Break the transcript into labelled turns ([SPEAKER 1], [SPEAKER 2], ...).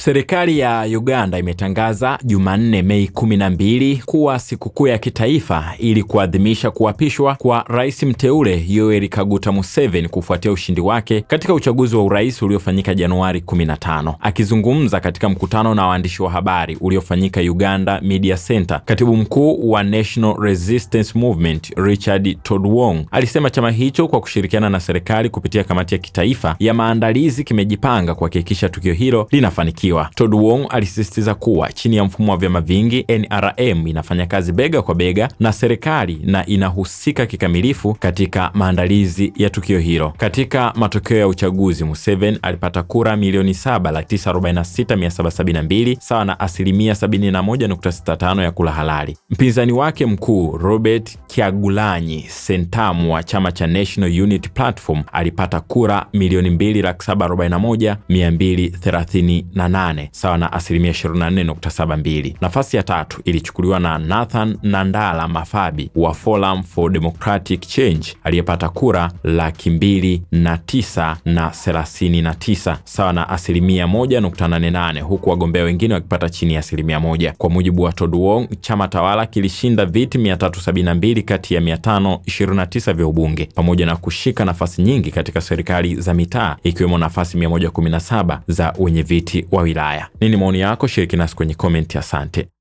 [SPEAKER 1] Serikali ya Uganda imetangaza Jumanne Mei 12 kuwa sikukuu ya kitaifa ili kuadhimisha kuapishwa kwa rais mteule Yoweri Kaguta Museveni kufuatia ushindi wake katika uchaguzi wa urais uliofanyika Januari 15. Akizungumza katika mkutano na waandishi wa habari uliofanyika Uganda Media Center, katibu mkuu wa National Resistance Movement Richard Todwong alisema chama hicho kwa kushirikiana na serikali kupitia kamati ya kitaifa ya maandalizi kimejipanga kuhakikisha tukio hilo linafanikiwa. Todwong alisisitiza kuwa chini ya mfumo wa vyama vingi, NRM inafanya kazi bega kwa bega na serikali na inahusika kikamilifu katika maandalizi ya tukio hilo. Katika matokeo ya uchaguzi, Museveni alipata kura milioni 7,946,772 sawa na 71.65% ya kura halali. Mpinzani wake mkuu Robert Kyagulanyi Ssentamu wa chama cha National Unity Platform alipata kura milioni 2,741,238 sawa na 24.72. Nafasi ya tatu ilichukuliwa na Nathan Nandala Mafabi wa Forum for Democratic Change aliyepata kura 209,039 sawa na 1.88, huku wagombea wengine wakipata chini ya 1%. Kwa mujibu wa Todwong, chama tawala kilishinda viti 372 kati ya 529 vya ubunge pamoja na kushika nafasi nyingi katika serikali za mitaa, ikiwemo nafasi 117 za wenye viti wa wilaya. Nini maoni yako? Shiriki nasi kwenye comment. Asante.